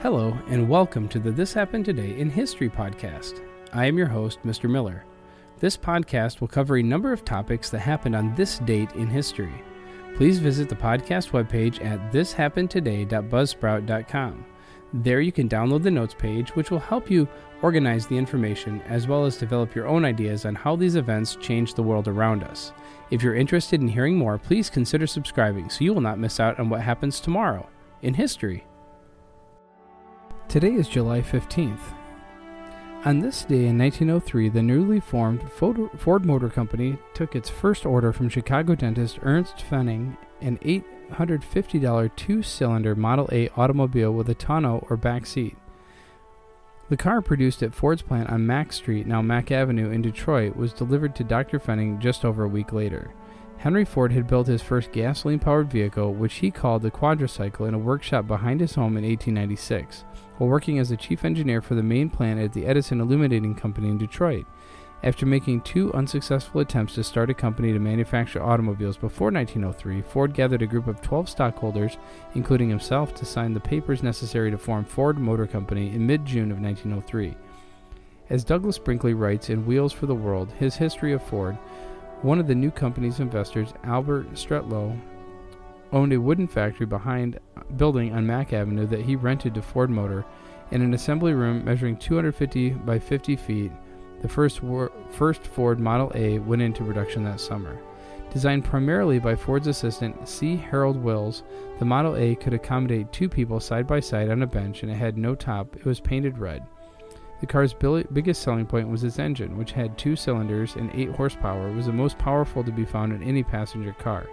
Hello, and welcome to the This Happened Today in History podcast. I am your host, Mr. Miller. This podcast will cover a number of topics that happened on this date in history. Please visit the podcast webpage at thishappenedtoday.buzzsprout.com. There you can download the notes page, which will help you organize the information as well as develop your own ideas on how these events change the world around us. If you're interested in hearing more, please consider subscribing so you will not miss out on what happens tomorrow in history. Today is July 15th. On this day in 1903, the newly formed Ford Motor Company took its first order from Chicago dentist Ernst Pfennig, an $850 two-cylinder Model A automobile with a tonneau or back seat. The car, produced at Ford's plant on Mack Street, now Mack Avenue in Detroit, was delivered to Dr. Pfennig just over a week later. Henry Ford had built his first gasoline-powered vehicle, which he called the quadricycle, in a workshop behind his home in 1896, while working as the chief engineer for the main plant at the Edison Illuminating Company in Detroit. After making two unsuccessful attempts to start a company to manufacture automobiles before 1903, Ford gathered a group of 12 stockholders, including himself, to sign the papers necessary to form Ford Motor Company in mid-June of 1903. As Douglas Brinkley writes in Wheels for the World, his history of Ford, one of the new company's investors, Albert Stretlow, owned a wooden factory building on Mack Avenue that he rented to Ford Motor, and an assembly room measuring 250 by 50 feet. The first Ford Model A went into production that summer. Designed primarily by Ford's assistant C. Harold Wills, the Model A could accommodate two people side by side on a bench, and it had no top. It was painted red. The car's biggest selling point was its engine, which had 2 cylinders and 8 horsepower. It was the most powerful to be found in any passenger car.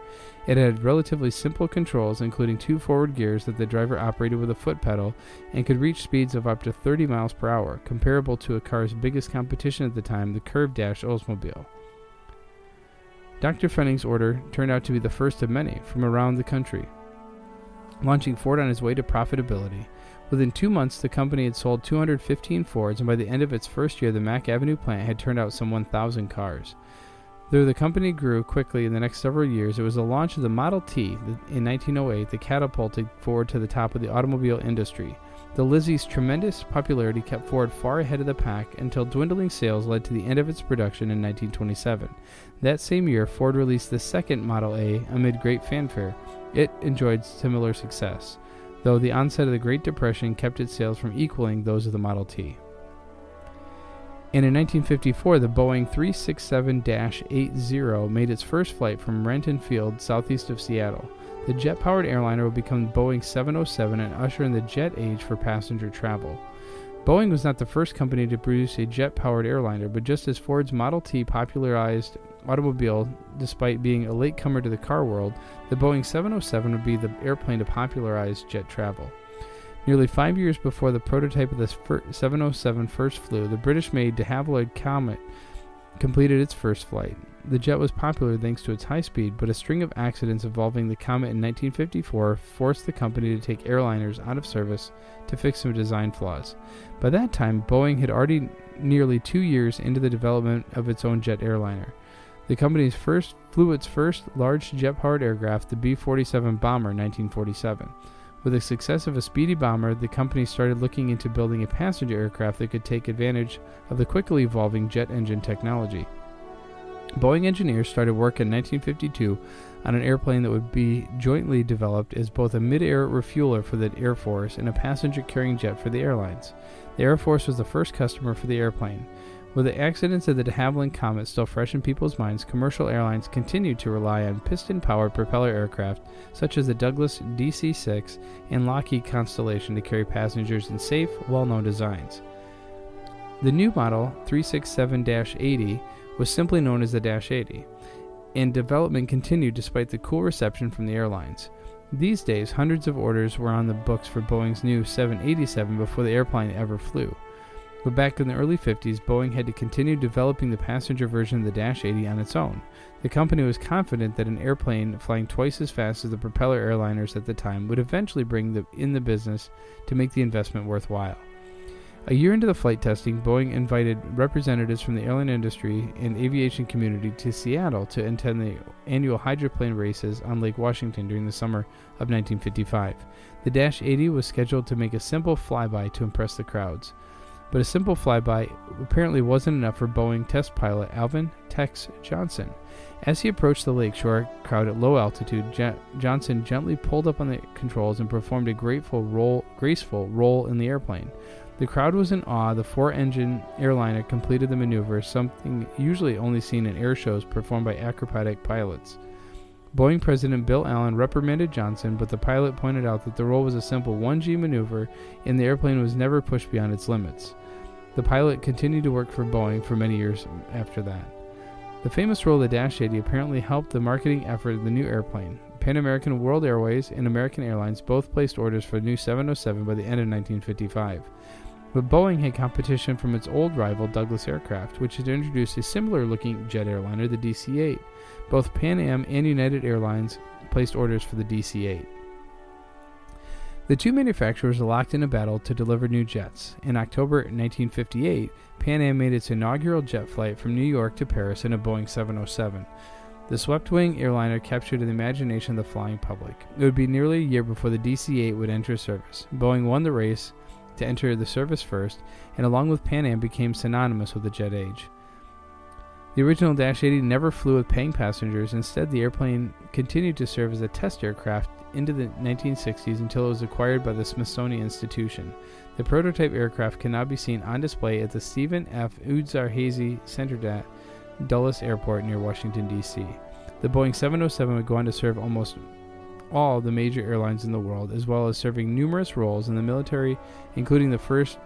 It had relatively simple controls, including 2 forward gears that the driver operated with a foot pedal, and could reach speeds of up to 30 miles per hour, comparable to a car's biggest competition at the time, the curved-dash Oldsmobile. Dr. Pfennig's order turned out to be the first of many from around the country, launching Ford on his way to profitability. Within 2 months, the company had sold 215 Fords, and by the end of its first year, the Mack Avenue plant had turned out some 1,000 cars. Though the company grew quickly in the next several years, it was the launch of the Model T in 1908 that catapulted Ford to the top of the automobile industry. The Lizzie's tremendous popularity kept Ford far ahead of the pack until dwindling sales led to the end of its production in 1927. That same year, Ford released the second Model A amid great fanfare. It enjoyed similar success, though the onset of the Great Depression kept its sales from equaling those of the Model T. And in 1954, the Boeing 367-80 made its first flight from Renton Field, southeast of Seattle. The jet-powered airliner would become Boeing 707 and usher in the jet age for passenger travel. Boeing was not the first company to produce a jet-powered airliner, but just as Ford's Model T popularized automobile despite being a latecomer to the car world, the Boeing 707 would be the airplane to popularize jet travel. Nearly 5 years before the prototype of the 707 first flew, the British-made de Havilland Comet completed its first flight. The jet was popular thanks to its high speed, but a string of accidents involving the Comet in 1954 forced the company to take airliners out of service to fix some design flaws. By that time, Boeing had already nearly 2 years into the development of its own jet airliner. The company flew its first large jet-powered aircraft, the B-47 bomber, in 1947. With the success of a speedy bomber, the company started looking into building a passenger aircraft that could take advantage of the quickly evolving jet engine technology. Boeing engineers started work in 1952 on an airplane that would be jointly developed as both a mid-air refueler for the Air Force and a passenger-carrying jet for the airlines. The Air Force was the first customer for the airplane. With the accidents of the de Havilland Comet still fresh in people's minds, commercial airlines continued to rely on piston-powered propeller aircraft such as the Douglas DC-6 and Lockheed Constellation to carry passengers in safe, well-known designs. The new model, 367-80, was simply known as the Dash 80, and development continued despite the cool reception from the airlines. These days, hundreds of orders were on the books for Boeing's new 787 before the airplane ever flew. But back in the early 50s, Boeing had to continue developing the passenger version of the Dash 80 on its own. The company was confident that an airplane flying twice as fast as the propeller airliners at the time would eventually bring in the business to make the investment worthwhile. A year into the flight testing, Boeing invited representatives from the airline industry and aviation community to Seattle to attend the annual hydroplane races on Lake Washington during the summer of 1955. The Dash 80 was scheduled to make a simple flyby to impress the crowds. But a simple flyby apparently wasn't enough for Boeing test pilot Alvin "Tex" Johnson. As he approached the lakeshore crowd at low altitude, Johnson gently pulled up on the controls and performed a graceful roll in the airplane. The crowd was in awe. The four-engine airliner completed the maneuver, something usually only seen in air shows performed by acrobatic pilots. Boeing President Bill Allen reprimanded Johnson, but the pilot pointed out that the roll was a simple 1G maneuver and the airplane was never pushed beyond its limits. The pilot continued to work for Boeing for many years after that. The famous roll of the Dash 80 apparently helped the marketing effort of the new airplane. Pan American World Airways and American Airlines both placed orders for the new 707 by the end of 1955. But Boeing had competition from its old rival Douglas Aircraft, which had introduced a similar-looking jet airliner, the DC-8. Both Pan Am and United Airlines placed orders for the DC-8. The two manufacturers locked in a battle to deliver new jets. In October 1958, Pan Am made its inaugural jet flight from New York to Paris in a Boeing 707. The swept-wing airliner captured the imagination of the flying public. It would be nearly a year before the DC-8 would enter service. Boeing won the race to enter the service first, and along with Pan Am became synonymous with the jet age. The original Dash 80 never flew with paying passengers. Instead, the airplane continued to serve as a test aircraft into the 1960s until it was acquired by the Smithsonian Institution. The prototype aircraft can now be seen on display at the Stephen F. Udvar-Hazy Center at Dulles Airport near Washington, D.C. The Boeing 707 would go on to serve almost all the major airlines in the world, as well as serving numerous roles in the military, including the first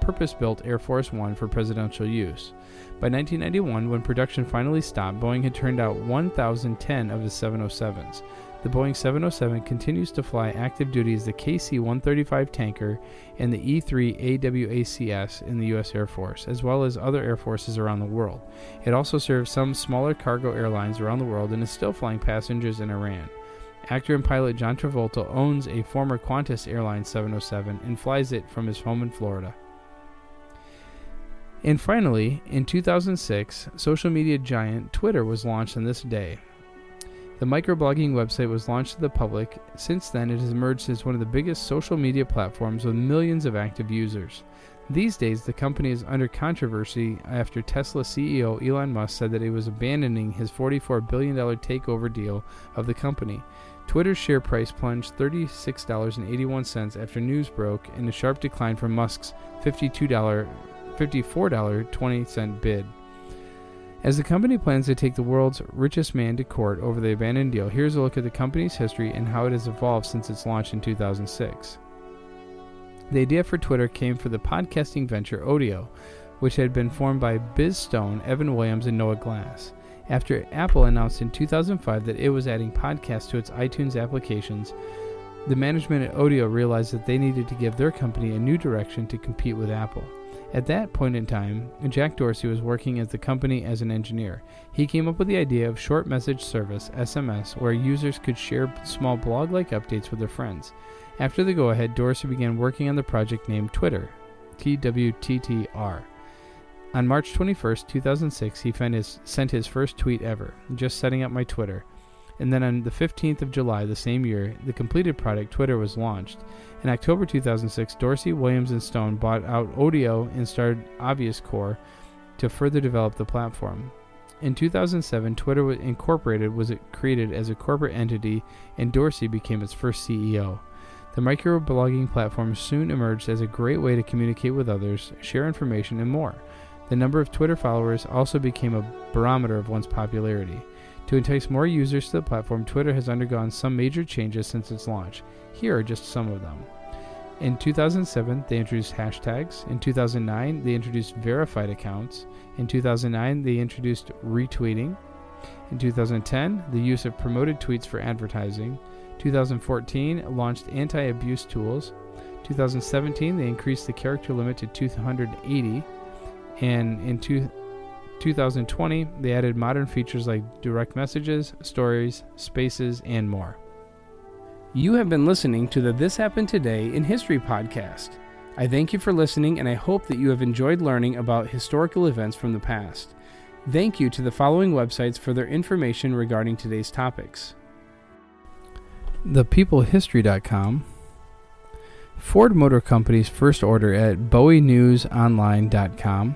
purpose-built Air Force One for presidential use. By 1991, when production finally stopped, Boeing had turned out 1,010 of the 707s. The Boeing 707 continues to fly active duty as the KC-135 tanker and the E-3 AWACS in the U.S. Air Force, as well as other air forces around the world. It also serves some smaller cargo airlines around the world and is still flying passengers in Iran. Actor and pilot John Travolta owns a former Qantas Airlines 707 and flies it from his home in Florida. And finally, in 2006, social media giant Twitter was launched on this day. The microblogging website was launched to the public. Since then, it has emerged as one of the biggest social media platforms with millions of active users. These days, the company is under controversy after Tesla CEO Elon Musk said that he was abandoning his $44 billion takeover deal of the company. Twitter's share price plunged $36.81 after news broke, in a sharp decline from Musk's $54.20 bid. As the company plans to take the world's richest man to court over the abandoned deal, here's a look at the company's history and how it has evolved since its launch in 2006. The idea for Twitter came from the podcasting venture Odeo, which had been formed by Biz Stone, Evan Williams, and Noah Glass. After Apple announced in 2005 that it was adding podcasts to its iTunes applications, the management at Odeo realized that they needed to give their company a new direction to compete with Apple. At that point in time, Jack Dorsey was working at the company as an engineer. He came up with the idea of short message service, SMS, where users could share small blog-like updates with their friends. After the go-ahead, Dorsey began working on the project named Twitter, TWTTR. On March 21, 2006, he sent his first tweet ever, "Just setting up my Twitter." And then on the 15th of July the same year, the completed product, Twitter, was launched. In October 2006, Dorsey, Williams, and Stone bought out Odeo and started Obvious Core to further develop the platform. In 2007, Twitter was created as a corporate entity, and Dorsey became its first CEO. The microblogging platform soon emerged as a great way to communicate with others, share information, and more. The number of Twitter followers also became a barometer of one's popularity. To entice more users to the platform, Twitter has undergone some major changes since its launch. Here are just some of them. In 2007, they introduced hashtags. In 2009, they introduced verified accounts. In 2009, they introduced retweeting. In 2010, the use of promoted tweets for advertising. 2014, launched anti-abuse tools. 2017, they increased the character limit to 280. And in 2020, they added modern features like direct messages, stories, spaces, and more. You have been listening to the This Happened Today in History podcast. I thank you for listening, and I hope that you have enjoyed learning about historical events from the past. Thank you to the following websites for their information regarding today's topics: ThePeopleHistory.com, Ford Motor Company's first order at BowieNewsOnline.com,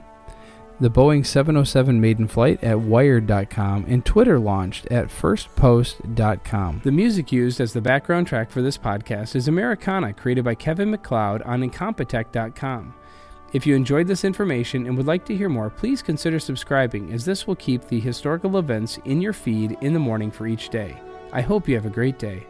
the Boeing 707 maiden flight at Wired.com, and Twitter launched at FirstPost.com. The music used as the background track for this podcast is Americana, created by Kevin MacLeod on Incompetech.com. If you enjoyed this information and would like to hear more, please consider subscribing, as this will keep the historical events in your feed in the morning for each day. I hope you have a great day.